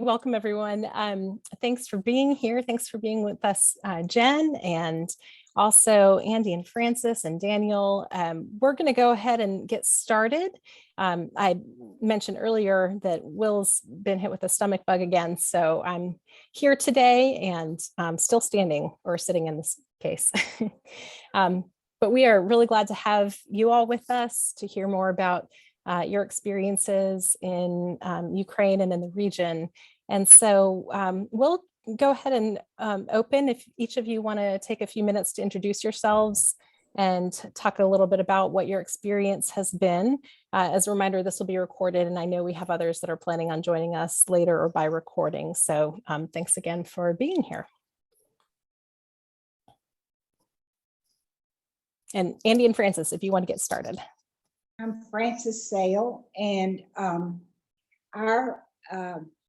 Welcome, everyone. Thanks for being here. Thanks for being with us, Jen, and also Andy and Francis and Daniel. We're going to go ahead and get started. I mentioned earlier that Will's been hit with a stomach bug again, so I'm here today and still standing, or sitting in this case. But we are really glad to have you all with us to hear more about your experiences in Ukraine and in the region. And so we'll go ahead and open if each of you want to take a few minutes to introduce yourselves and talk a little bit about what your experience has been. As a reminder, this will be recorded, and I know we have others that are planning on joining us later or by recording. So thanks again for being here. And Andy and Francis, if you want to get started. I'm Francis Sale, and our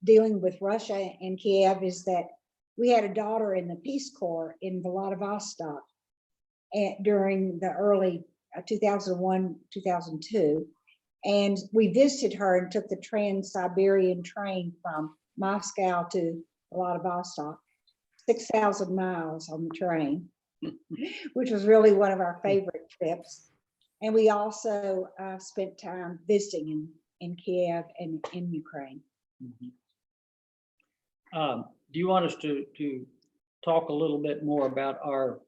dealing with Russia and Kiev is that we had a daughter in the Peace Corps in Vladivostok during the early 2001, 2002. And we visited her and took the Trans-Siberian train from Moscow to Vladivostok, 6,000 miles on the train, which was really one of our favorite trips. And we also spent time visiting in Kiev and in Ukraine. Mm-hmm. Do you want us to talk a little bit more about our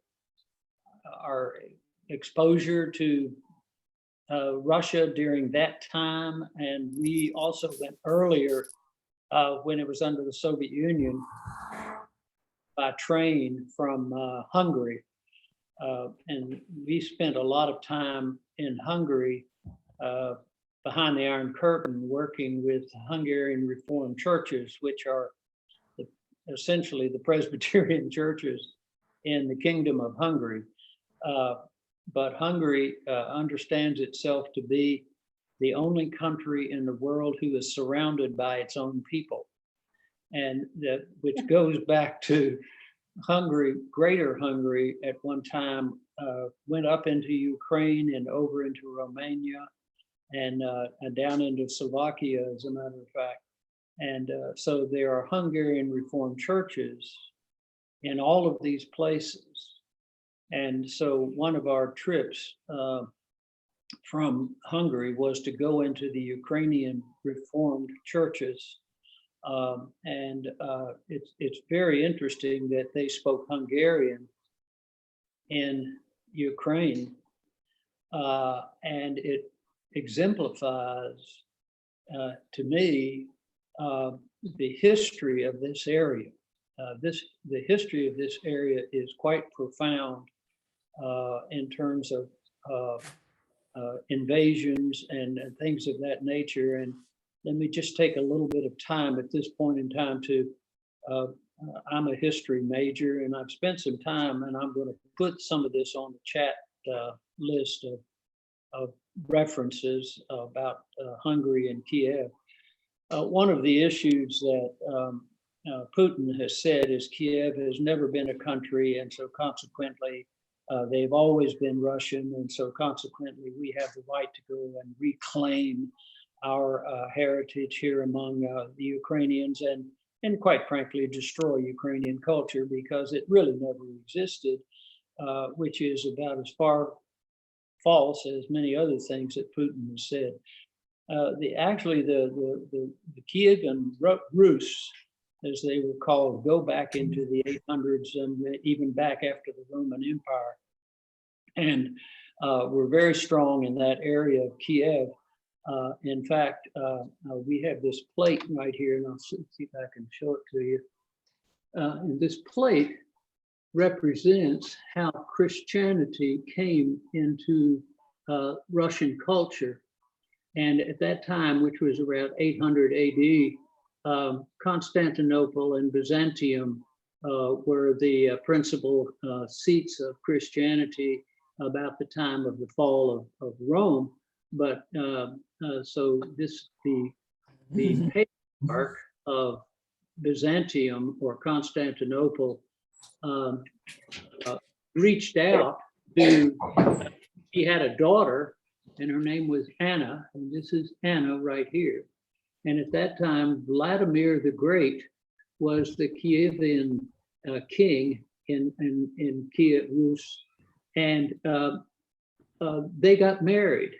exposure to Russia during that time? And we also went earlier when it was under the Soviet Union by train from Hungary. And we spent a lot of time in Hungary behind the Iron Curtain working with Hungarian Reformed churches, which are essentially the Presbyterian churches in the Kingdom of Hungary. But Hungary understands itself to be the only country in the world who is surrounded by its own people. And that, which goes back to Hungary, Greater Hungary at one time went up into Ukraine and over into Romania and down into Slovakia, as a matter of fact. And so there are Hungarian Reformed churches in all of these places. And so one of our trips from Hungary was to go into the Ukrainian Reformed churches. And it's very interesting that they spoke Hungarian in Ukraine, and it exemplifies to me the history of this area. The history of this area is quite profound in terms of invasions and things of that nature. And let me just take a little bit of time at this point in time to, I'm a history major, and I've spent some time, and I'm going to put some of this on the chat list of references about Hungary and Kiev. One of the issues that Putin has said is Kiev has never been a country, and so consequently, they've always been Russian, and so consequently, we have the right to go and reclaim our heritage here among the Ukrainians, and quite frankly, destroy Ukrainian culture because it really never existed, which is about as far false as many other things that Putin has said. Actually, the Kievan Rus, as they were called, go back into the 800s and even back after the Roman Empire, and were very strong in that area of Kiev. In fact, we have this plate right here, and I'll see if I can show it to you. And this plate represents how Christianity came into Russian culture. And at that time, which was around 800 AD, Constantinople and Byzantium were the principal seats of Christianity about the time of the fall of Rome. But so the patriarch of Byzantium or Constantinople reached out to, he had a daughter, and her name was Anna, and this is Anna right here. And at that time, Vladimir the Great was the Kievan king in Kiev, Rus, and they got married.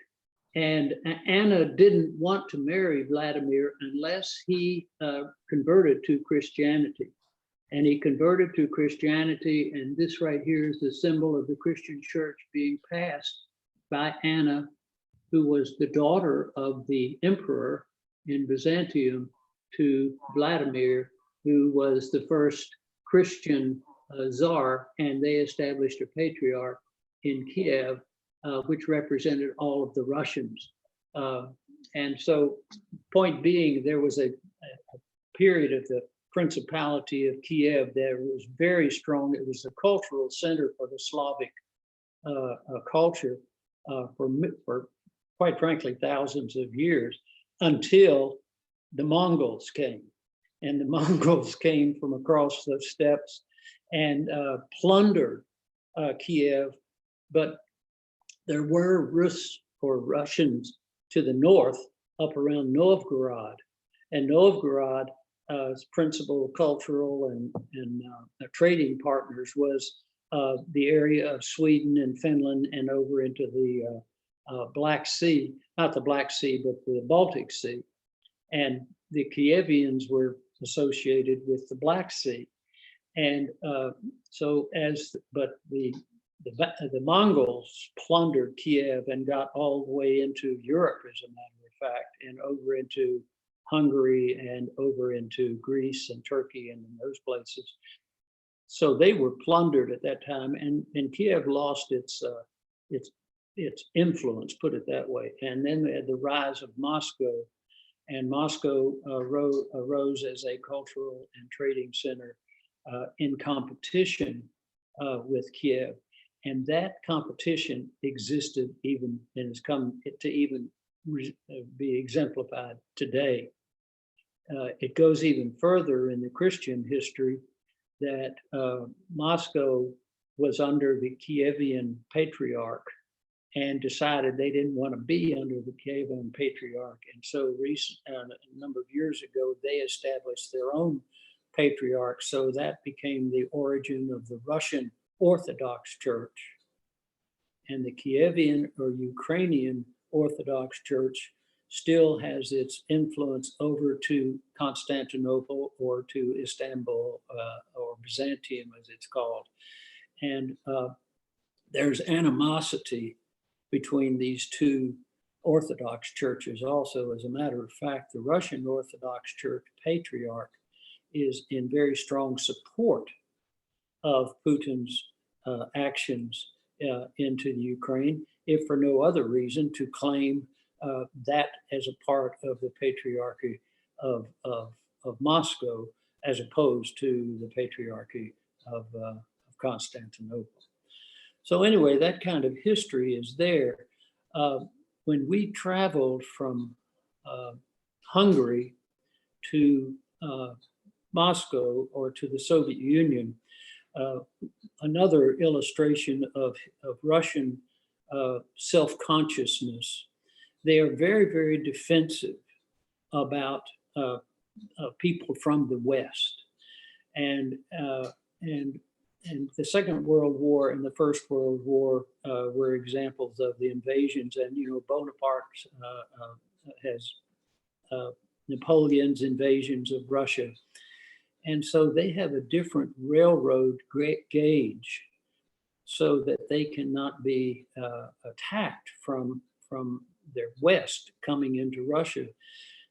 And Anna didn't want to marry Vladimir unless he converted to Christianity. And he converted to Christianity, and this right here is the symbol of the Christian church being passed by Anna, who was the daughter of the emperor in Byzantium, to Vladimir, who was the first Christian czar, and they established a patriarch in Kiev, which represented all of the Russians. And so, point being, there was a period of the Principality of Kiev that was very strong. It was a cultural center for the Slavic culture for, quite frankly, thousands of years, until the Mongols came. And the Mongols came from across the steppes and plundered Kiev. But there were Rus or Russians to the north, up around Novgorod. And Novgorod principal cultural and trading partners was the area of Sweden and Finland and over into the Black Sea, not the Black Sea, but the Baltic Sea. And the Kievians were associated with the Black Sea. And but the Mongols plundered Kiev and got all the way into Europe, as a matter of fact, and over into Hungary and over into Greece and Turkey and in those places. So they were plundered at that time, and Kiev lost its influence, put it that way. And then they had the rise of Moscow, and Moscow arose as a cultural and trading center in competition with Kiev. And that competition existed even and has come to even be exemplified today. It goes even further in the Christian history that Moscow was under the Kievan patriarch and decided they didn't want to be under the Kievan patriarch. And so a number of years ago, they established their own patriarch. So that became the origin of the Russian Orthodox Church. And the Kievan or Ukrainian Orthodox Church still has its influence over to Constantinople or to Istanbul or Byzantium, as it's called. And there's animosity between these two Orthodox churches also. As a matter of fact, the Russian Orthodox Church patriarch is in very strong support of Putin's actions into the Ukraine, if for no other reason to claim that as a part of the patriarchy of Moscow, as opposed to the patriarchy of Constantinople. So anyway, that kind of history is there. When we traveled from Hungary to Moscow or to the Soviet Union, another illustration of Russian self-consciousness. They are very, very defensive about people from the West, and the Second World War and the First World War were examples of the invasions. And Bonaparte has Napoleon's invasions of Russia. And so they have a different railroad gauge so that they cannot be attacked from their west coming into Russia.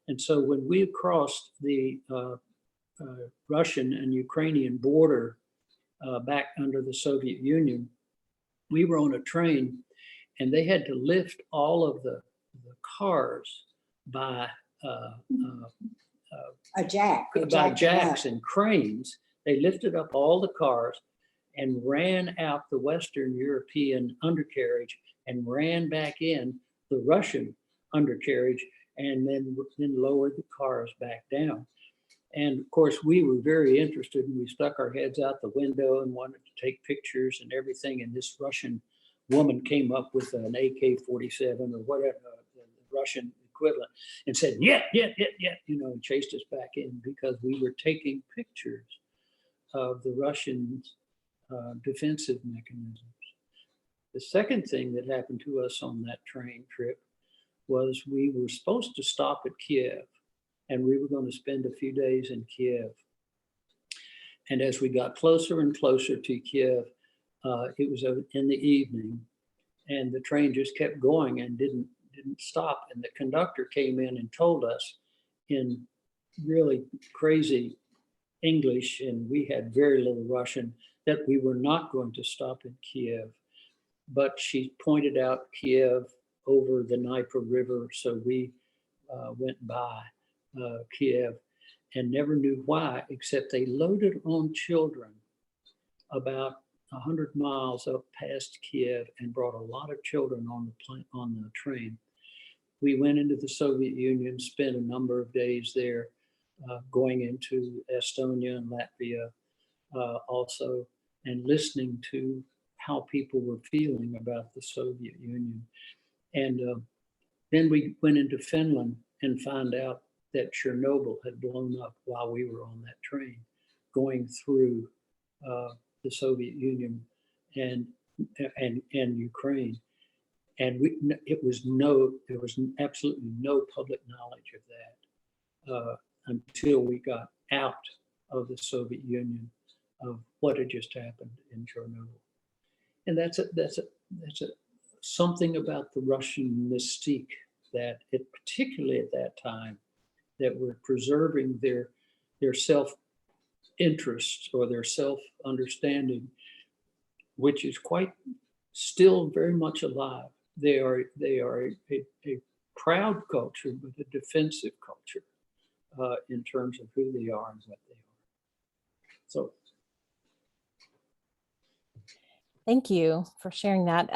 And so when we crossed the Russian and Ukrainian border back under the Soviet Union, we were on a train and they had to lift all of the cars by jacks and cranes. They lifted up all the cars and ran out the Western European undercarriage and ran back in the Russian undercarriage and then lowered the cars back down. And of course, we were very interested and we stuck our heads out the window and wanted to take pictures and everything. And this Russian woman came up with an AK-47 or whatever, the Russian equivalent, and said, yeah, and chased us back in because we were taking pictures of the Russians' defensive mechanisms. The second thing that happened to us on that train trip was we were supposed to stop at Kiev, and we were going to spend a few days in Kiev. And as we got closer and closer to Kiev, it was in the evening, and the train just kept going and didn't stop. And the conductor came in and told us in really crazy English, and we had very little Russian, that we were not going to stop in Kiev. But she pointed out Kiev over the Dnieper River, so we went by Kiev and never knew why, except they loaded on children about 100 miles up past Kiev and brought a lot of children on the train. We went into the Soviet Union, spent a number of days there, going into Estonia and Latvia also, and listening to how people were feeling about the Soviet Union. And then we went into Finland and found out that Chernobyl had blown up while we were on that train, going through the Soviet Union and Ukraine. And there was absolutely no public knowledge of that until we got out of the Soviet Union, of what had just happened in Chernobyl. And that's something about the Russian mystique that particularly at that time, that were preserving their self-interest or their self-understanding, which is quite still very much alive. They are a proud culture, but a defensive culture in terms of who they are and what they are. So. Thank you for sharing that.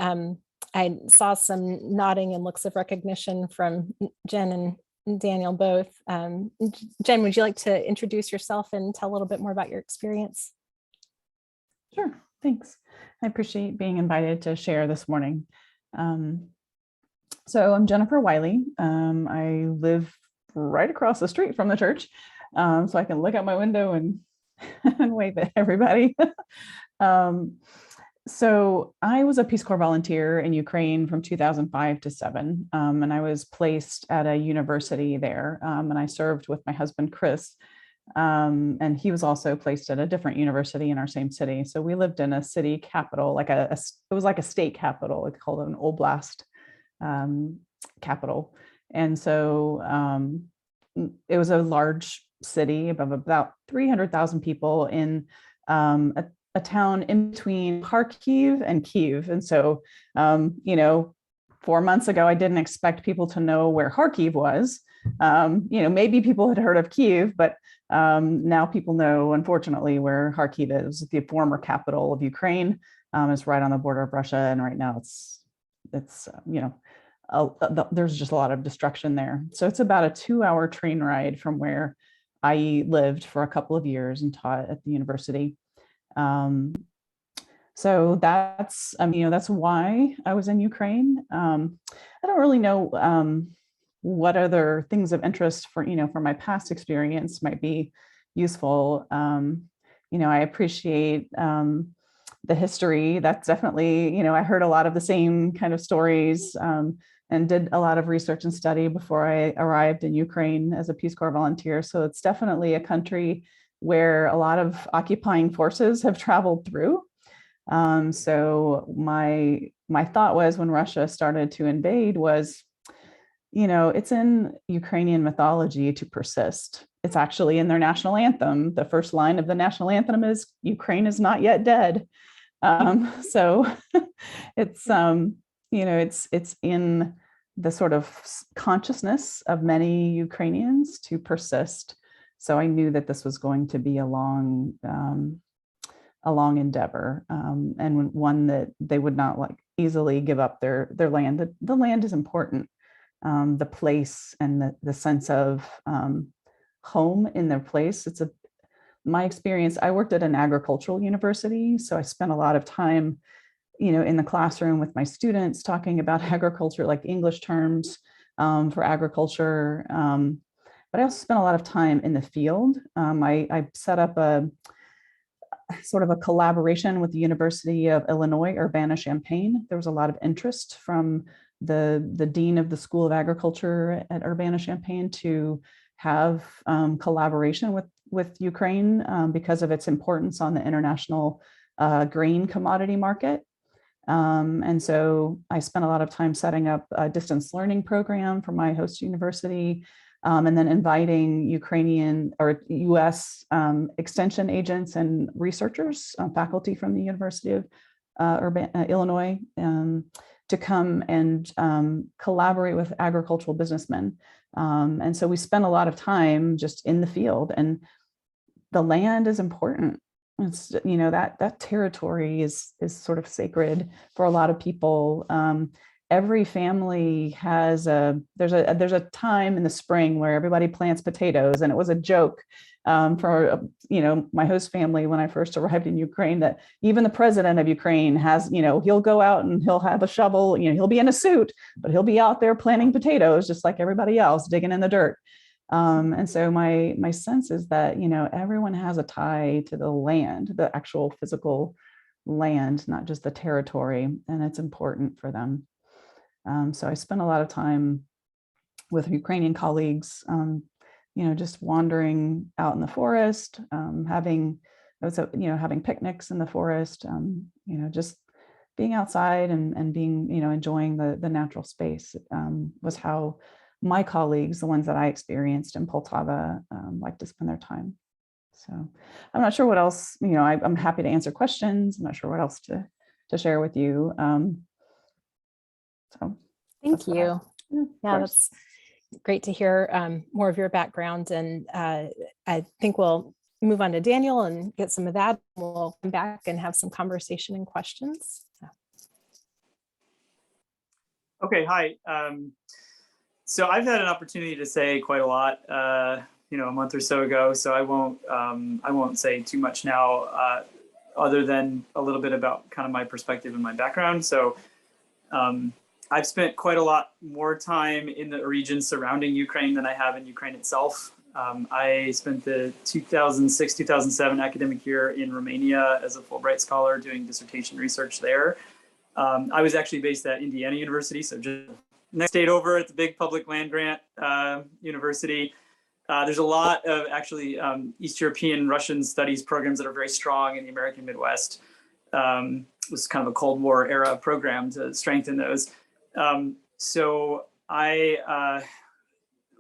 I saw some nodding and looks of recognition from Jen and Daniel both. Jen, would you like to introduce yourself and tell a little bit more about your experience? Sure, thanks. I appreciate being invited to share this morning. So I'm Jennifer Wiley. I live right across the street from the church, so I can look out my window and wave at everybody. So I was a Peace Corps volunteer in Ukraine from 2005 to 7, and I was placed at a university there, and I served with my husband, Chris, and he was also placed at a different university in our same city. So we lived in a city capital, it was like a state capital, it's called an oblast capital. And so it was a large city of about 300,000 people in a town in between Kharkiv and Kyiv. And so, 4 months ago, I didn't expect people to know where Kharkiv was. Maybe people had heard of Kyiv, but now people know, unfortunately, where Kharkiv is, the former capital of Ukraine. It's right on the border of Russia. And right now there's just a lot of destruction there. So it's about a 2-hour train ride from where I lived for a couple of years and taught at the university. So that's why I was in Ukraine. I don't really know what other things of interest for my past experience might be useful. I appreciate the history. That's definitely, I heard a lot of the same kind of stories and did a lot of research and study before I arrived in Ukraine as a Peace Corps volunteer. So it's definitely a country where a lot of occupying forces have traveled through. So my thought was, when Russia started to invade, was, it's in Ukrainian mythology to persist. It's actually in their national anthem. The first line of the national anthem is, "Ukraine is not yet dead." So it's in the sort of consciousness of many Ukrainians to persist. So I knew that this was going to be a long endeavor, and one that they would not easily give up their land. The land is important. The place and the sense of home in their place. My experience, I worked at an agricultural university, so I spent a lot of time, in the classroom with my students talking about agriculture, like English terms, for agriculture. But I also spent a lot of time in the field. I set up a sort of a collaboration with the University of Illinois, Urbana-Champaign. There was a lot of interest from the dean of the School of Agriculture at Urbana-Champaign to have collaboration with Ukraine because of its importance on the international grain commodity market. And so I spent a lot of time setting up a distance learning program for my host university, and then inviting Ukrainian or US extension agents and researchers, faculty from the University of Illinois, to come and collaborate with agricultural businessmen. And so we spent a lot of time just in the field, and the land is important. It's, you know, that territory is sort of sacred for a lot of people. Every family has there's a time in the spring where everybody plants potatoes, and it was a joke for my host family when I first arrived in Ukraine that even the president of Ukraine has, he'll go out and he'll have a shovel, he'll be in a suit, but he'll be out there planting potatoes just like everybody else, digging in the dirt. And so my sense is that, everyone has a tie to the land, the actual physical land, not just the territory, and it's important for them. So I spent a lot of time with Ukrainian colleagues, just wandering out in the forest, having picnics in the forest, just being outside and being, enjoying the natural space was how my colleagues, the ones that I experienced in Poltava, like to spend their time. So I'm not sure what else, I'm happy to answer questions. I'm not sure what else to share with you. So thank you. Yeah, that's great to hear more of your background. And I think we'll move on to Daniel and get some of that. We'll come back and have some conversation and questions. Okay, hi. So I've had an opportunity to say quite a lot, a month or so ago. So I won't say too much now, other than a little bit about kind of my perspective and my background. So I've spent quite a lot more time in the region surrounding Ukraine than I have in Ukraine itself. I spent the 2006-2007 academic year in Romania as a Fulbright scholar doing dissertation research there. I was actually based at Indiana University, so just next state over at the big public land grant university. There's a lot of actually East European Russian studies programs that are very strong in the American Midwest. It was kind of a Cold War era program to strengthen those. So I,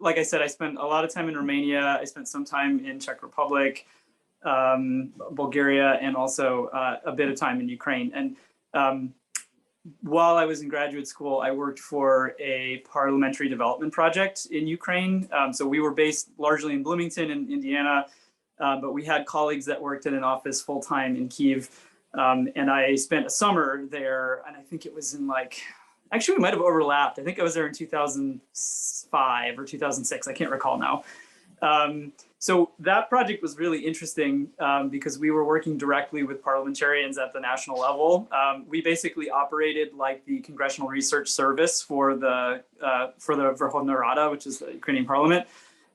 like I said, I spent a lot of time in Romania. I spent some time in Czech Republic, Bulgaria, and also a bit of time in Ukraine. And while I was in graduate school, I worked for a parliamentary development project in Ukraine. So we were based largely in Bloomington in Indiana, but we had colleagues that worked in an office full-time in Kyiv. And I spent a summer there, and I think it was in actually we might have overlapped. I think I was there in 2005 or 2006. I can't recall now. So that project was really interesting because we were working directly with parliamentarians at the national level. We basically operated like the Congressional Research Service for the Verkhovna Rada, which is the Ukrainian parliament.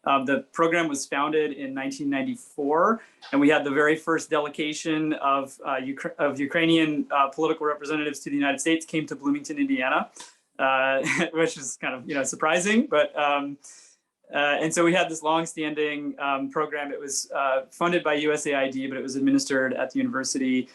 The program was founded in 1994, and we had the very first delegation of Ukrainian political representatives to the United States came to Bloomington, Indiana, which is kind of surprising, but. And so we had this long-standing program. It was funded by USAID, but it was administered at the university.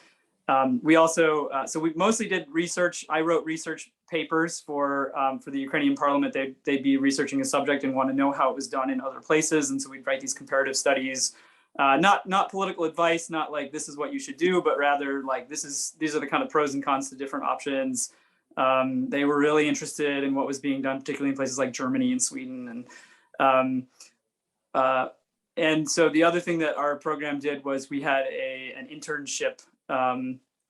We also, so we mostly did research. I wrote research papers for the Ukrainian parliament. They'd be researching a subject and want to know how it was done in other places. And so we'd write these comparative studies, not political advice, not like this is what you should do, but rather like these are the kind of pros and cons to different options. They were really interested in what was being done, particularly in places like Germany and Sweden. And so the other thing that our program did was we had an internship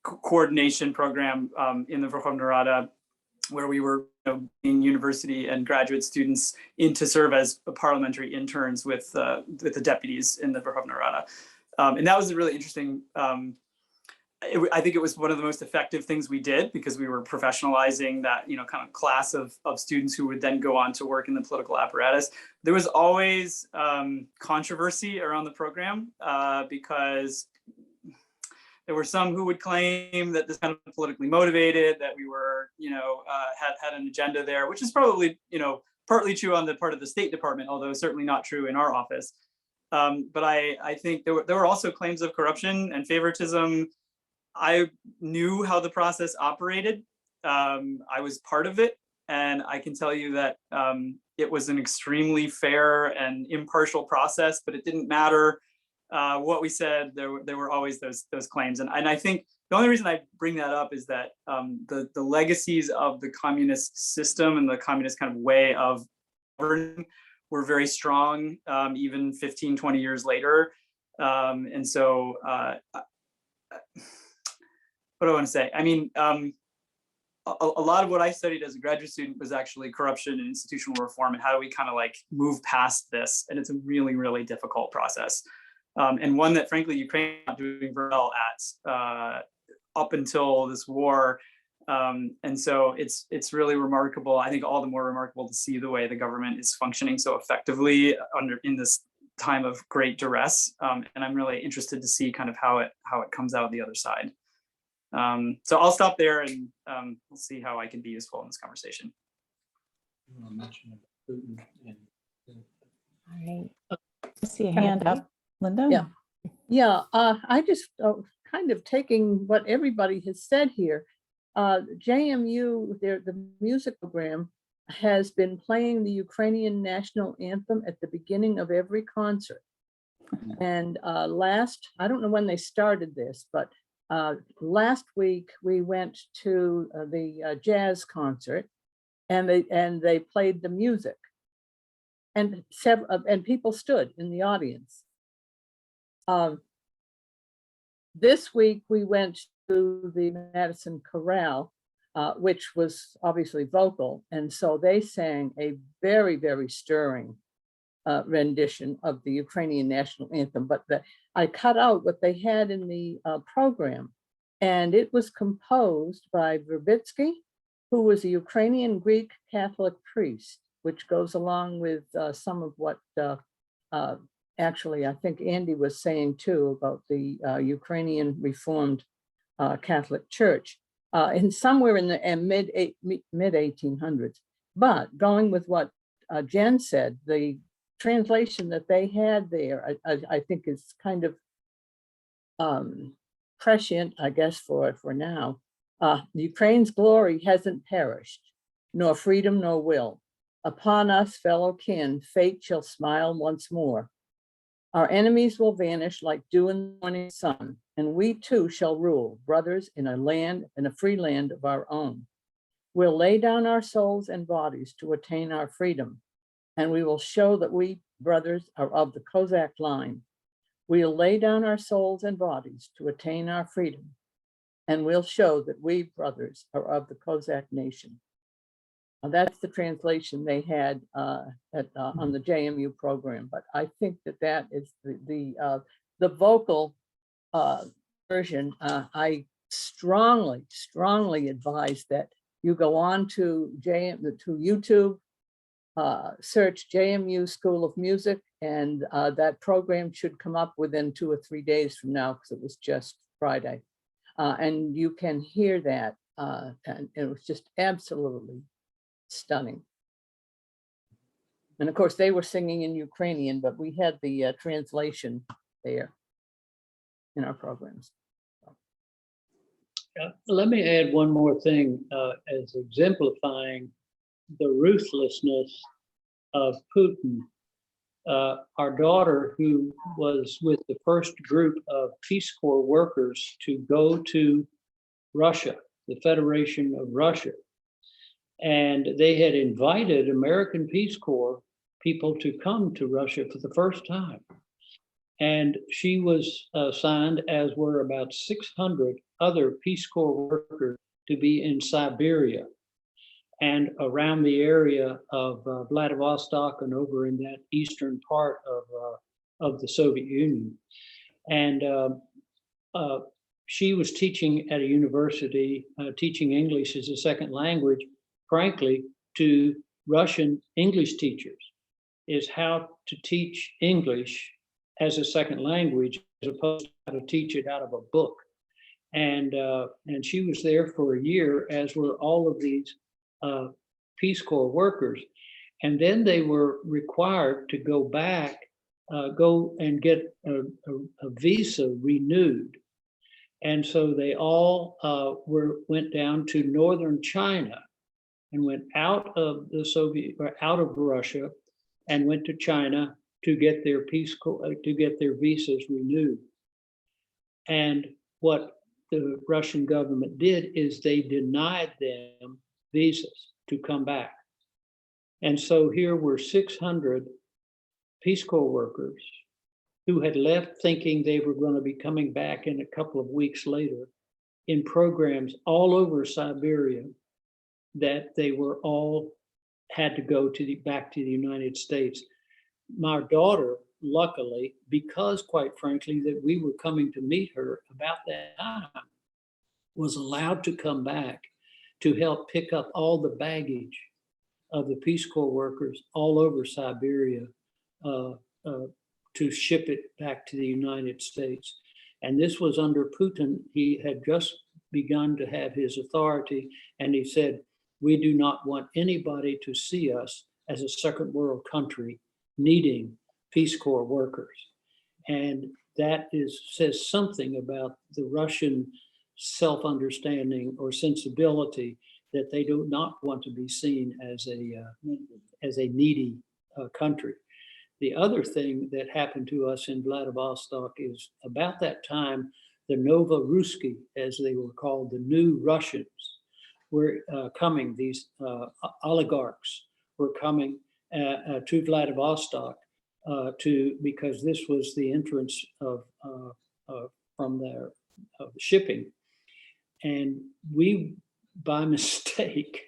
coordination program in the Verkhovna Rada, where we were bringing university and graduate students in to serve as parliamentary interns with the deputies in the Verkhovna Rada. And that was really interesting. I think it was one of the most effective things we did, because we were professionalizing that, kind of class of students who would then go on to work in the political apparatus. There was always controversy around the program because there were some who would claim that this kind of politically motivated, that we were, had an agenda there, which is probably, partly true on the part of the State Department, although certainly not true in our office. But I think there were also claims of corruption and favoritism. I knew how the process operated. I was part of it. And I can tell you that it was an extremely fair and impartial process, but it didn't matter what we said. There were always those claims. And I think the only reason I bring that up is that the legacies of the communist system and the communist kind of way of governing were very strong, even 15, 20 years later. And so, what do I want to say? I mean, a lot of what I studied as a graduate student was actually corruption and institutional reform, and how do we kind of like move past this? And it's a really, really difficult process. And one that frankly, Ukraine is not doing very well at up until this war. And so it's really remarkable. I think all the more remarkable to see the way the government is functioning so effectively in this time of great duress. And I'm really interested to see kind of how it comes out the other side. So I'll stop there, and we'll see how I can be useful in this conversation. I mentioned Putin and All right. I see a hand up, Linda. Yeah. Yeah, I just kind of taking what everybody has said here. JMU, the music program has been playing the Ukrainian national anthem at the beginning of every concert. And I don't know when they started this, but last week we went to the jazz concert, and they played the music, and people stood in the audience. This week we went to the Madison Chorale, which was obviously vocal, and so they sang a very, very stirring rendition of the Ukrainian national anthem. But I cut out what they had in the program, and it was composed by Verbitsky, who was a Ukrainian Greek Catholic priest, which goes along with some of what actually I think Andy was saying too about the Ukrainian Reformed Catholic Church in somewhere in the mid 1800s. But going with what Jen said, the translation that they had there, I think is kind of prescient, I guess, for now. Ukraine's glory hasn't perished, nor freedom nor will. Upon us, fellow kin, fate shall smile once more. Our enemies will vanish like dew in the morning sun, and we too shall rule, brothers, in a free land of our own. We'll lay down our souls and bodies to attain our freedom, and we will show that we, brothers, are of the Cossack line. We'll lay down our souls and bodies to attain our freedom, and we'll show that we, brothers, are of the Cossack nation. That's the translation they had on the JMU program, but I think that is the vocal version. I strongly advise that you go on to YouTube, search JMU School of Music, and that program should come up within 2 or 3 days from now, because it was just Friday, and you can hear that, and it was just absolutely stunning. And of course, they were singing in Ukrainian, but we had the translation there in our programs. Let me add one more thing as exemplifying the ruthlessness of Putin. Our daughter, who was with the first group of Peace Corps workers to go to Russia, the Federation of Russia, and they had invited American Peace Corps people to come to Russia for the first time. And she was assigned, as were about 600 other Peace Corps workers, to be in Siberia and around the area of Vladivostok and over in that eastern part of the Soviet Union. And she was teaching at a university, teaching English as a second language, frankly, to Russian English teachers, is how to teach English as a second language, as opposed to how to teach it out of a book. And she was there for a year, as were all of these Peace Corps workers. And then they were required to go back, go and get a visa renewed. And so they all went down to northern China and went out of the Soviet, or out of Russia, and went to China to get their to get their visas renewed. And what the Russian government did is they denied them visas to come back. And so here were 600 Peace Corps workers who had left thinking they were going to be coming back in a couple of weeks later, in programs all over Siberia, that they were all had to go to back to the United States. My daughter, luckily, because quite frankly, that we were coming to meet her about that time, was allowed to come back to help pick up all the baggage of the Peace Corps workers all over Siberia to ship it back to the United States. And this was under Putin. He had just begun to have his authority, and he said, we do not want anybody to see us as a second world country needing Peace Corps workers. And that says something about the Russian self-understanding or sensibility, that they do not want to be seen as a needy country. The other thing that happened to us in Vladivostok is about that time, the Novorusski, as they were called, the new Russians, were coming. These oligarchs were coming to Vladivostok because this was the entrance from the shipping. And we, by mistake,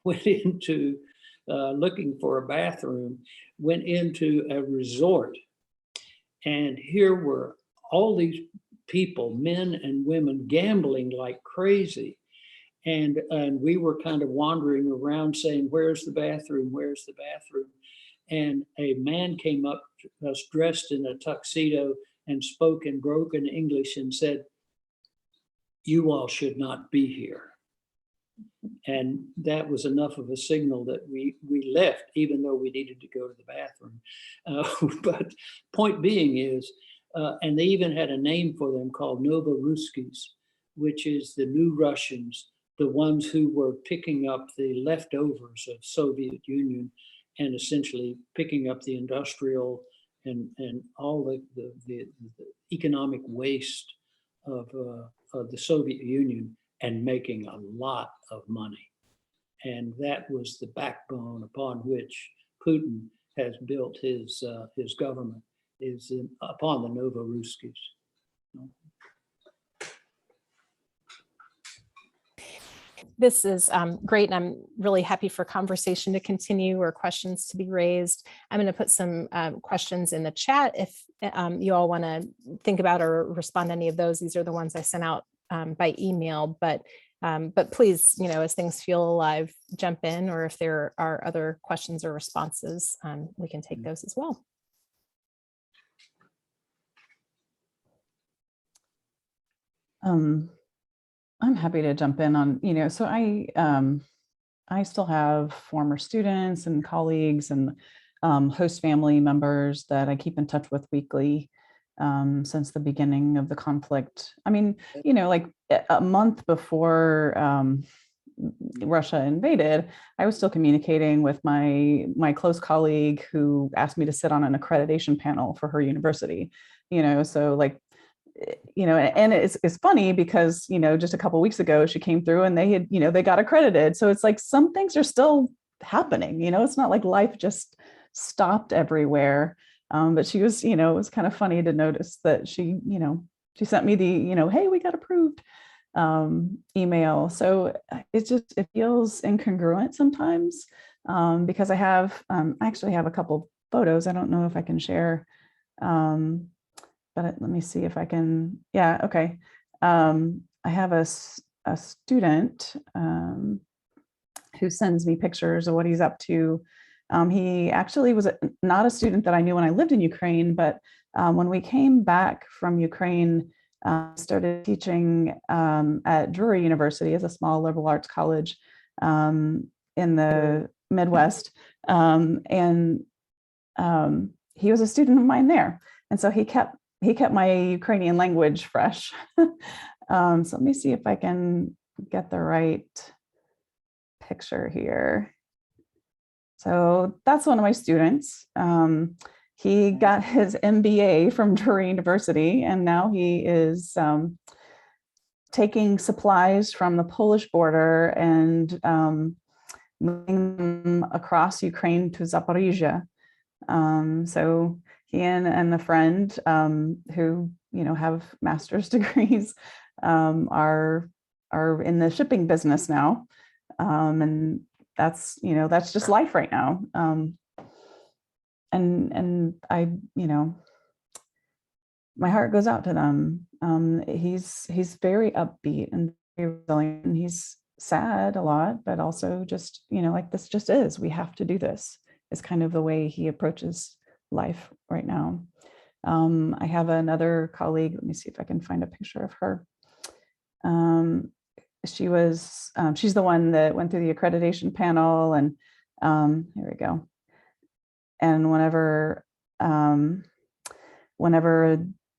went into looking for a bathroom, went into a resort. And here were all these people, men and women, gambling like crazy. And we were kind of wandering around saying, where's the bathroom? Where's the bathroom? And a man came up to us dressed in a tuxedo and spoke in broken English and said, you all should not be here. And that was enough of a signal that we left, even though we needed to go to the bathroom. But point being is, and they even had a name for them called Novoruskis, which is the new Russians, the ones who were picking up the leftovers of Soviet Union and essentially picking up the industrial and all the economic waste of the Soviet Union, and making a lot of money. And that was the backbone upon which Putin has built his government, is upon the Novoruskis. This is great, and I'm really happy for conversation to continue or questions to be raised. I'm going to put some questions in the chat if you all want to think about or respond to any of those. These are the ones I sent out by email, but please, as things feel alive, jump in, or if there are other questions or responses, we can take those as well. I'm happy to jump in on, so I still have former students and colleagues and host family members that I keep in touch with weekly since the beginning of the conflict. I mean, like a month before Russia invaded, I was still communicating with my close colleague who asked me to sit on an accreditation panel for her university, so like, and it's funny because, just a couple of weeks ago, she came through and they had, they got accredited. So it's like some things are still happening, it's not like life just stopped everywhere. But she was, it was kind of funny to notice that she sent me the, hey, we got approved email. So it feels incongruent sometimes because I actually have a couple of photos. I don't know if I can share. But let me see if I can. Yeah. Okay. I have a student who sends me pictures of what he's up to. He actually was not a student that I knew when I lived in Ukraine, but when we came back from Ukraine, started teaching at Drury University as a small liberal arts college in the Midwest. And he was a student of mine there. And so he kept my Ukrainian language fresh. So let me see if I can get the right picture here. So that's one of my students. He got his MBA from Drury University, and now he is taking supplies from the Polish border and moving them across Ukraine to Zaporizhia. So he and a friend who have master's degrees are in the shipping business now, and that's just life right now. And I my heart goes out to them. He's very upbeat and very resilient, and he's sad a lot, but also just like, this just is, we have to do this, is kind of the way he approaches life right now. I have another colleague. Let me see if I can find a picture of her. She's the one that went through the accreditation panel, and here we go. And whenever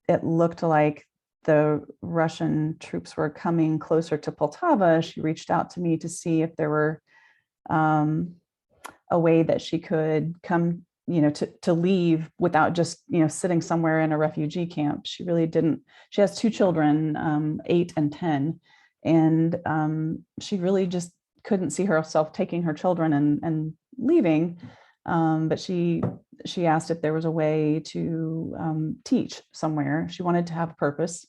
it looked like the Russian troops were coming closer to Poltava, she reached out to me to see if there were a way that she could come, to leave without just, sitting somewhere in a refugee camp. She really didn't. She has 2 children, 8 and 10. And she really just couldn't see herself taking her children and leaving. But she asked if there was a way to teach somewhere. She wanted to have a purpose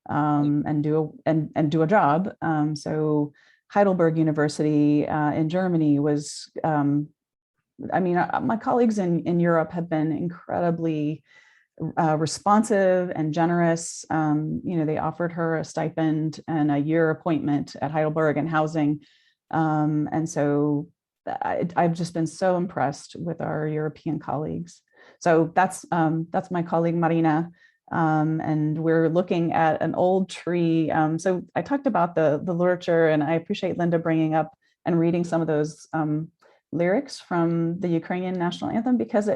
and do a job. So Heidelberg University in Germany was, my colleagues in Europe have been incredibly responsive and generous. They offered her a stipend and a year appointment at Heidelberg and housing. And so I've just been so impressed with our European colleagues. So that's my colleague Marina, and we're looking at an old tree. So I talked about the literature, and I appreciate Linda bringing up and reading some of those lyrics from the Ukrainian national anthem, because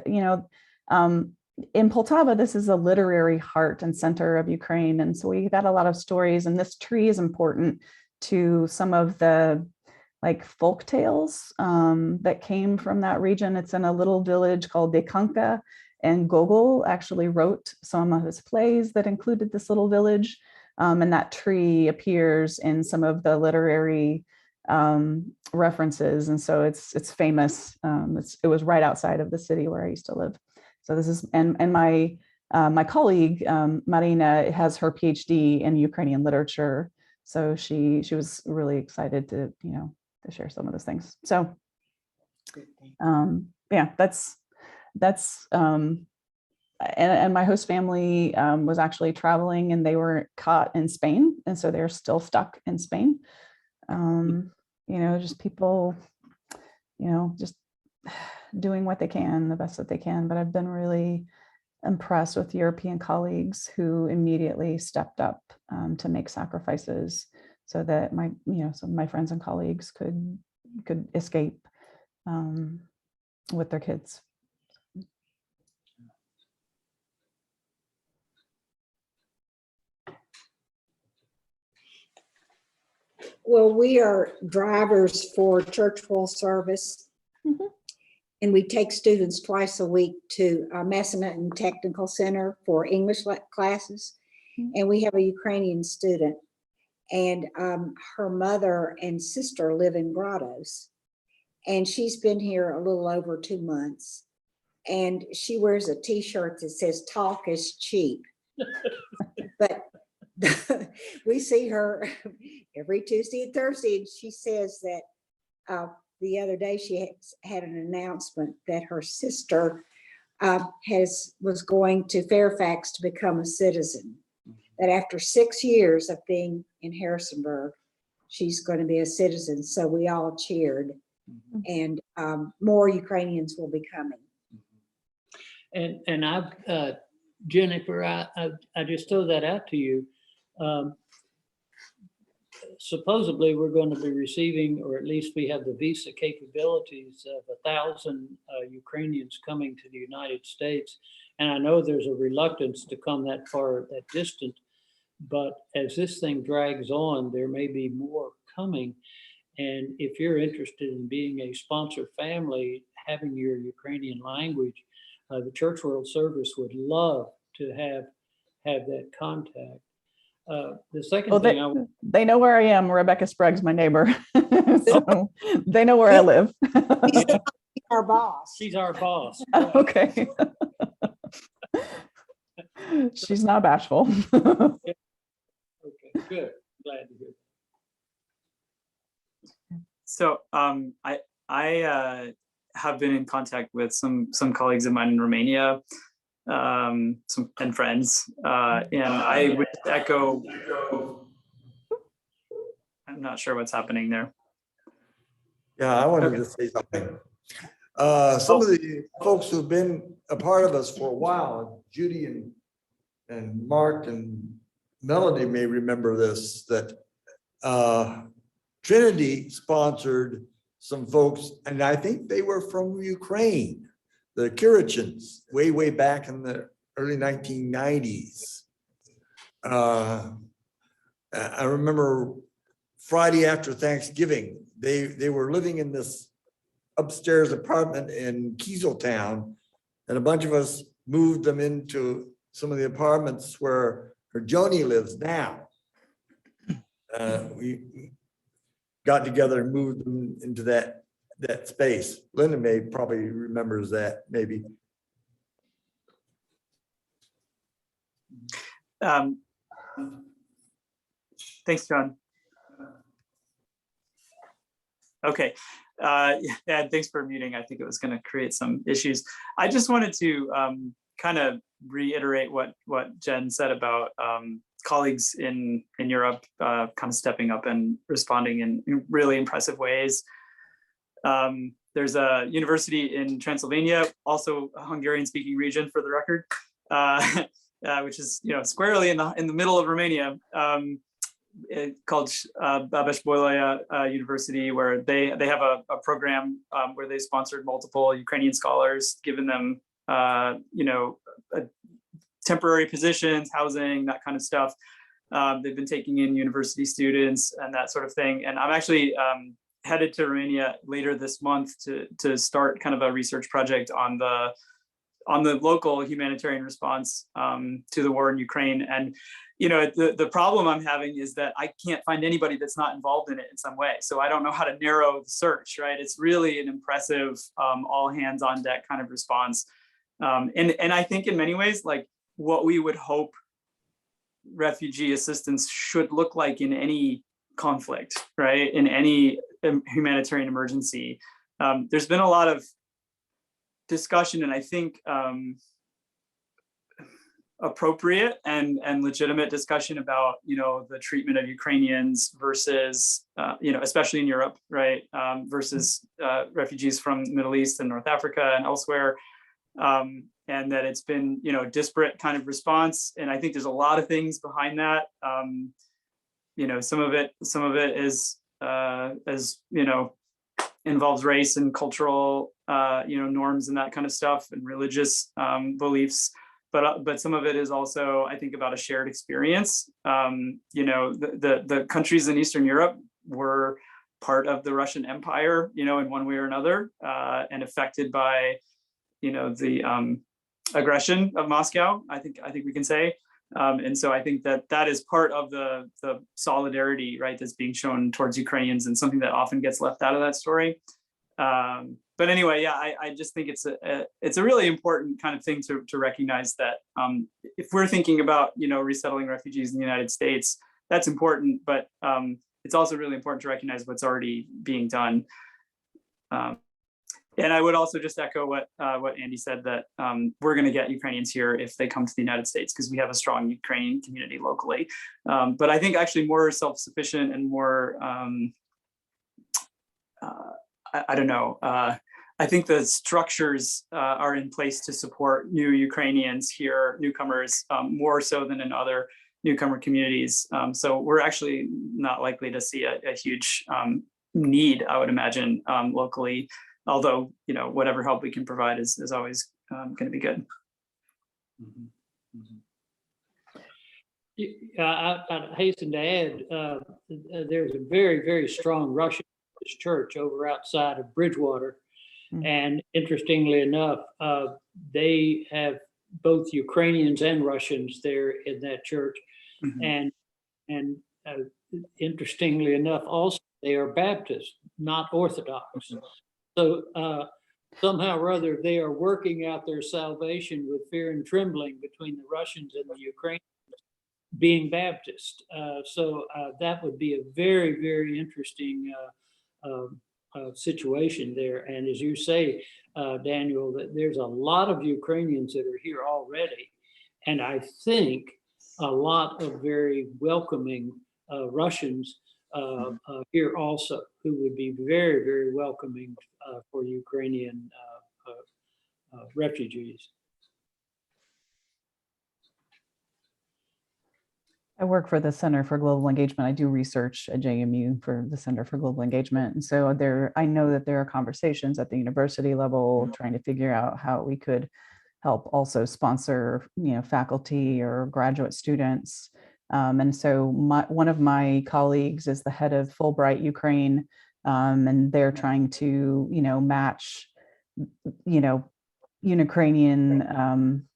in Poltava, this is a literary heart and center of Ukraine, and so we've had a lot of stories, and this tree is important to some of the folk tales that came from that region. It's in a little village called Dekanka, and Gogol actually wrote some of his plays that included this little village, and that tree appears in some of the literary references, and so it's famous. It was right outside of the city where I used to live. So this is, and my colleague Marina has her PhD in Ukrainian literature, so she was really excited to to share some of those things. So yeah, that's and my host family was actually traveling, and they were caught in Spain, and so they're still stuck in Spain. Just people, just doing what they can, the best that they can. But I've been really impressed with European colleagues who immediately stepped up to make sacrifices so that my friends and colleagues could escape with their kids. Well, we are drivers for Church Full Service, and we take students twice a week to Massanutten Technical Center for English classes, and we have a Ukrainian student, and her mother and sister live in Grottos, and she's been here a little over 2 months, and she wears a t-shirt that says "Talk is cheap," but we see her every Tuesday and Thursday, and she says that the other day she had an announcement that her sister was going to Fairfax to become a citizen, that after 6 years of being in Harrisonburg, she's going to be a citizen. So we all cheered, and more Ukrainians will be coming. And I've, Jennifer, I just throw that out to you. Supposedly, we're going to be receiving, or at least we have the visa capabilities of 1,000 Ukrainians coming to the United States. And I know there's a reluctance to come that far, that distant. But as this thing drags on, there may be more coming. And if you're interested in being a sponsor family, having your Ukrainian language, the Church World Service would love to have that contact. The second Well, thing they know where I am. Rebecca Sprague's my neighbor. So they know where I live. She's our boss. she's our boss. Okay. She's not bashful. Okay, good. Glad to hear. So I have been in contact with some colleagues of mine in Romania, and friends, and I would echo. I'm not sure what's happening there. Yeah, I wanted to say something. Some of the folks who've been a part of us for a while, Judy and Mark and Melody may remember this, that Trinity sponsored some folks, and I think they were from Ukraine, the Kirachins, way back in the early 1990s. I remember Friday after Thanksgiving, they were living in this upstairs apartment in Kieseltown, and a bunch of us moved them into some of the apartments where Joni lives now. We got together and moved them into that space. Linda may probably remembers that, maybe. Thanks, John. Okay. Yeah, thanks for muting. I think it was going to create some issues. I just wanted to kind of reiterate what Jen said about colleagues in Europe kind of stepping up and responding in really impressive ways. There's a university in Transylvania, also a Hungarian-speaking region, for the record, which is squarely in the middle of Romania. Called Babes-Bolyai University, where they have a program where they sponsored multiple Ukrainian scholars, given them temporary positions, housing, that kind of stuff. They've been taking in university students and that sort of thing. And I'm actually headed to Romania later this month to start kind of a research project on the local humanitarian response to the war in Ukraine. And the problem I'm having is that I can't find anybody that's not involved in it in some way. So I don't know how to narrow the search, right? It's really an impressive all hands on deck kind of response. And I think in many ways, like what we would hope refugee assistance should look like in any conflict, right? In any humanitarian emergency. There's been a lot of discussion, and I think appropriate and legitimate discussion about the treatment of Ukrainians versus especially in Europe, right, versus refugees from the Middle East and North Africa and elsewhere, and that it's been disparate kind of response. And I think there's a lot of things behind that. Some of it is involves race and cultural norms and that kind of stuff, and religious beliefs. But some of it is also, I think, about a shared experience. The countries in Eastern Europe were part of the Russian Empire, in one way or another, and affected by, the aggression of Moscow. I think we can say, and so I think that is part of the solidarity, right, that's being shown towards Ukrainians, and something that often gets left out of that story. But anyway, yeah, I just think it's a really important kind of thing to recognize that if we're thinking about resettling refugees in the United States, that's important, but it's also really important to recognize what's already being done. And I would also just echo what Andy said, that we're going to get Ukrainians here if they come to the United States, because we have a strong Ukrainian community locally. But I think actually more self-sufficient and more, I don't know. I think the structures are in place to support new Ukrainians here, newcomers, more so than in other newcomer communities. So we're actually not likely to see a huge need, I would imagine, locally. Although, you know, whatever help we can provide is always going to be good. I hasten to add, there's a very, very strong Russian church over outside of Bridgewater. And interestingly enough, they have both Ukrainians and Russians there in that church. And interestingly enough, also they are Baptist, not Orthodox. So somehow or other, they are working out their salvation with fear and trembling between the Russians and the Ukrainians being Baptist. So that would be a very, very interesting situation there. And as you say, Daniel, that there's a lot of Ukrainians that are here already. And I think a lot of very welcoming Russians here also, who would be very, very welcoming for Ukrainian refugees. I work for the Center for Global Engagement. I do research at JMU for the Center for Global Engagement. And so I know that there are conversations at the university level trying to figure out how we could help also sponsor, faculty or graduate students. And so one of my colleagues is the head of Fulbright Ukraine, and they're trying to, match, Ukrainian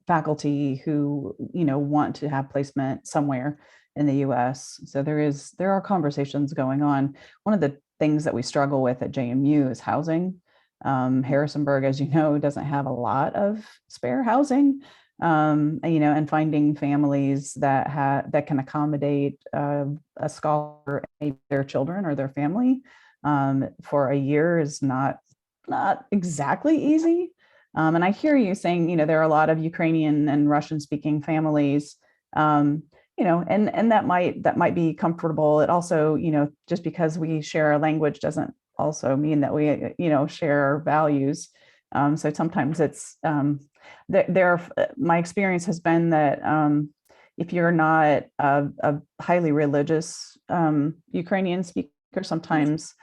faculty who, want to have placement somewhere in the US. So there are conversations going on. One of the things that we struggle with at JMU is housing. Harrisonburg, as you know, doesn't have a lot of spare housing. And finding families that can accommodate a scholar, their children or their family for a year is not exactly easy. And I hear you saying, there are a lot of Ukrainian and Russian speaking families, and that might be comfortable. It also, just because we share a language doesn't also mean that we, share our values. So sometimes it's my experience has been that if you're not a highly religious Ukrainian speaker, sometimes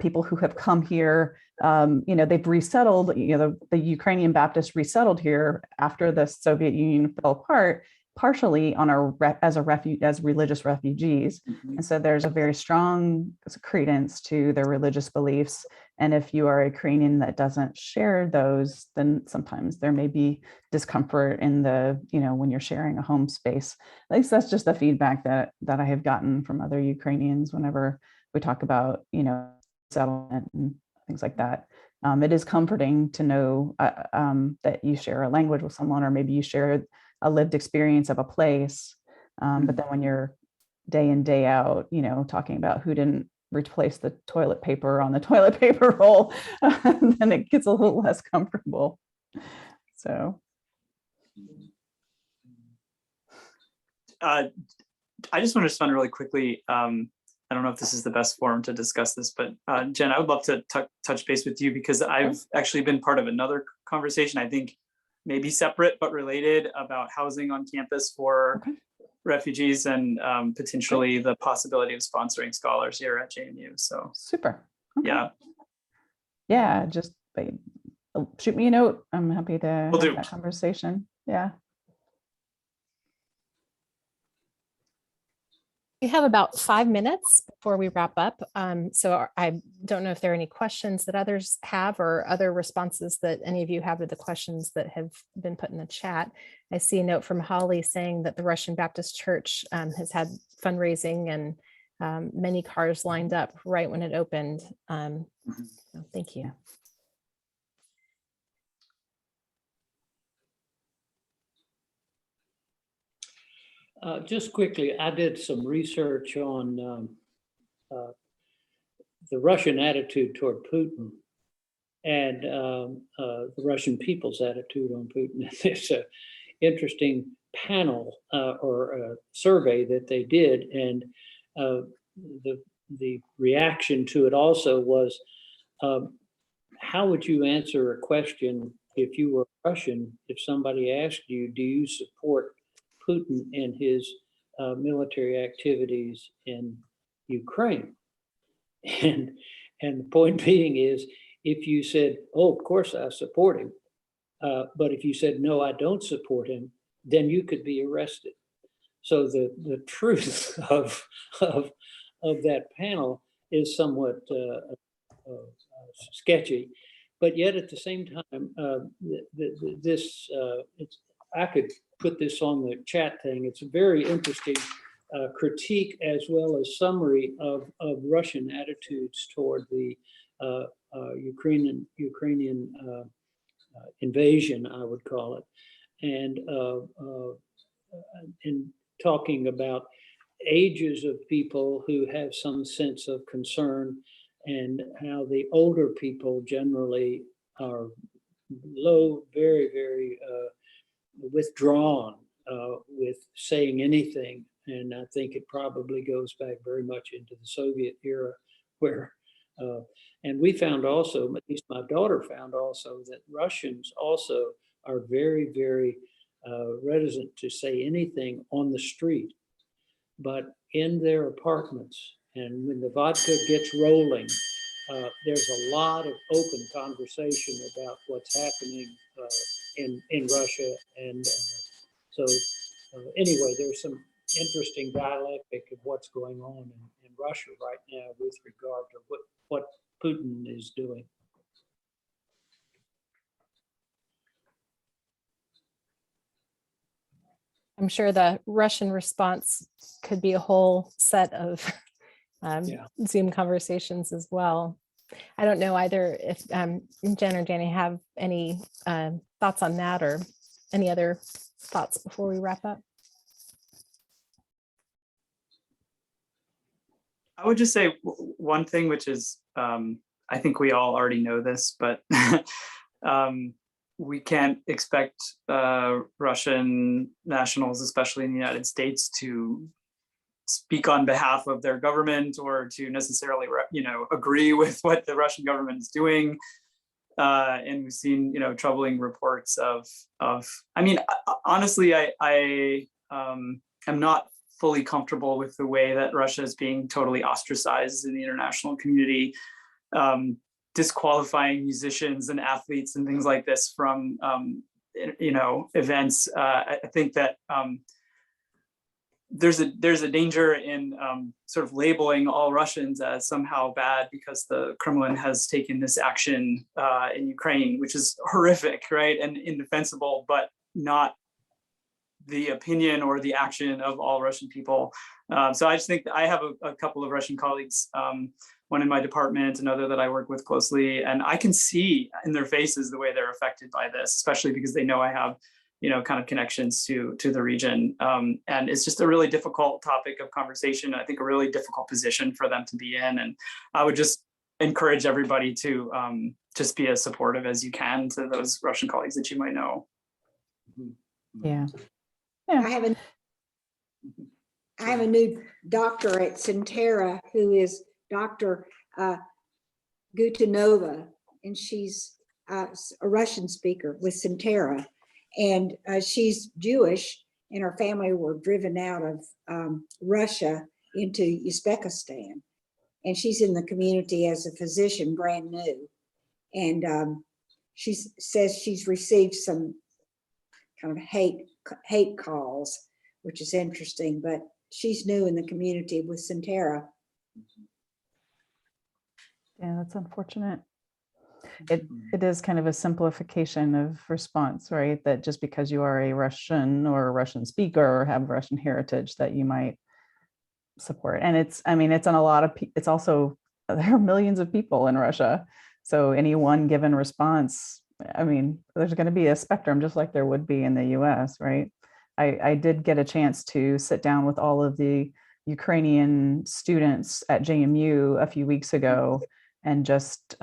people who have come here, they've resettled, the Ukrainian Baptists resettled here after the Soviet Union fell apart, partially as religious refugees. And so there's a very strong credence to their religious beliefs. And if you are a Ukrainian that doesn't share those, then sometimes there may be discomfort in when you're sharing a home space. At least that's just the feedback that I have gotten from other Ukrainians whenever we talk about, settlement and things like that. It is comforting to know that you share a language with someone, or maybe you share a lived experience of a place. But then when you're day in, day out, talking about who didn't replace the toilet paper on the toilet paper roll, then it gets a little less comfortable. So. I just want to respond really quickly. I don't know if this is the best forum to discuss this, but Jen, I would love to touch base with you, because I've actually been part of another conversation, I think maybe separate but related, about housing on campus for refugees and potentially the possibility of sponsoring scholars here at JMU. So super. Okay. Yeah, just shoot me a note. I'm happy to have do. that conversation. Yeah. We have about 5 minutes before we wrap up. So I don't know if there are any questions that others have, or other responses that any of you have to the questions that have been put in the chat. I see a note from Holly saying that the Russian Baptist Church has had fundraising and many cars lined up right when it opened. So thank you. Just quickly, I did some research on the Russian attitude toward Putin. and the Russian people's attitude on Putin. It's an interesting panel or a survey that they did, and the reaction to it also was, how would you answer a question if you were Russian, if somebody asked you, do you support Putin and his military activities in Ukraine? And the point being is, if you said, oh, of course I support him, but if you said, no, I don't support him, then you could be arrested. So the truth of that panel is somewhat sketchy, but yet at the same time, I could put this on the chat thing. It's a very interesting critique as well as summary of Russian attitudes toward the Ukrainian invasion, I would call it, and talking about ages of people who have some sense of concern, and how the older people generally are very, very withdrawn with saying anything. And I think it probably goes back very much into the Soviet era, where, and we found also, at least my daughter found also, that Russians also are very, very reticent to say anything on the street, but in their apartments. And when the vodka gets rolling, there's a lot of open conversation about what's happening in Russia. And so anyway, there's some interesting dialectic of what's going on in Russia right now with regard to what Putin is doing. I'm sure the Russian response could be a whole set of Zoom conversations as well. I don't know either if Jen or Danny have any thoughts on that, or any other thoughts before we wrap up. I would just say one thing, which is, I think we all already know this, but we can't expect Russian nationals, especially in the United States, to speak on behalf of their government or to necessarily, agree with what the Russian government is doing. And we've seen, troubling reports of. I mean, honestly, I am not fully comfortable with the way that Russia is being totally ostracized in the international community, disqualifying musicians and athletes and things like this from, events. I think that there's a danger in sort of labeling all Russians as somehow bad because the Kremlin has taken this action in Ukraine, which is horrific, right, and indefensible, but not the opinion or the action of all Russian people. So I just think that I have a couple of Russian colleagues, one in my department, another that I work with closely, and I can see in their faces the way they're affected by this, especially because they know I have, kind of connections to the region. And it's just a really difficult topic of conversation. I think a really difficult position for them to be in. And I would just encourage everybody to just be as supportive as you can to those Russian colleagues that you might know. Yeah. I have a new doctor at Centera who is Dr. Gutanova, and she's a Russian speaker with Centera, and she's Jewish, and her family were driven out of Russia into Uzbekistan, and she's in the community as a physician, brand new, and she says she's received some kind of hate calls, which is interesting, but she's new in the community with Centera. Yeah, that's unfortunate. It is kind of a simplification of response, right? That just because you are a Russian or a Russian speaker or have Russian heritage that you might support. And it's on a lot of, it's also, there are millions of people in Russia. So any one given response, there's going to be a spectrum, just like there would be in the US, right? I did get a chance to sit down with all of the Ukrainian students at JMU a few weeks ago and just,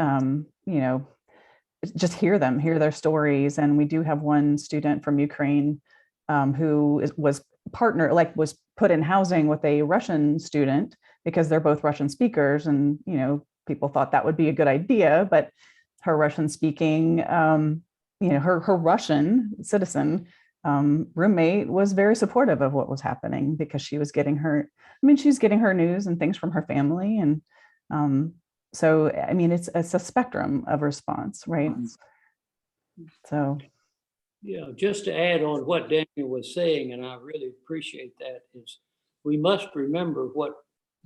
just hear their stories. And we do have one student from Ukraine who was was put in housing with a Russian student because they're both Russian speakers. And, people thought that would be a good idea, but her Russian speaking, her Russian citizen roommate was very supportive of what was happening because she's getting her news and things from her family. And so, it's a spectrum of response, right? So. Yeah, just to add on what Daniel was saying, and I really appreciate that, is we must remember what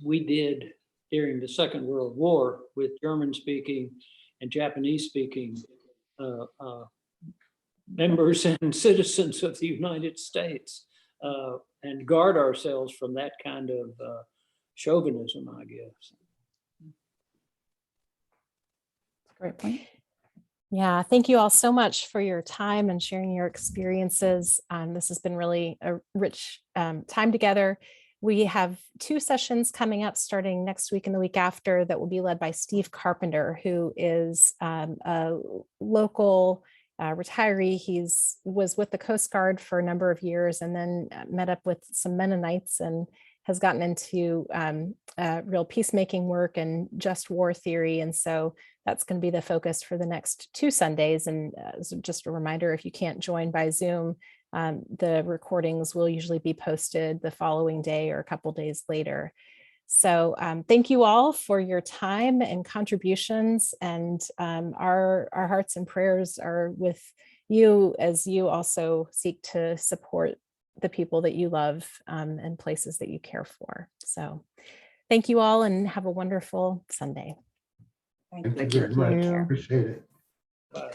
we did during the Second World War with German-speaking and Japanese-speaking members and citizens of the United States, and guard ourselves from that kind of chauvinism, I guess. Great point. Yeah, thank you all so much for your time and sharing your experiences. This has been really a rich time together. We have 2 sessions coming up starting next week and the week after that will be led by Steve Carpenter, who is a local retiree. He was with the Coast Guard for a number of years and then met up with some Mennonites and has gotten into real peacemaking work and just war theory. And so that's going to be the focus for the next 2 Sundays. And just a reminder, if you can't join by Zoom, the recordings will usually be posted the following day or a couple days later. So thank you all for your time and contributions. And our hearts and prayers are with you as you also seek to support the people that you love and places that you care for. So thank you all and have a wonderful Sunday. Thank you. Thank you very much. you. Appreciate it. Bye.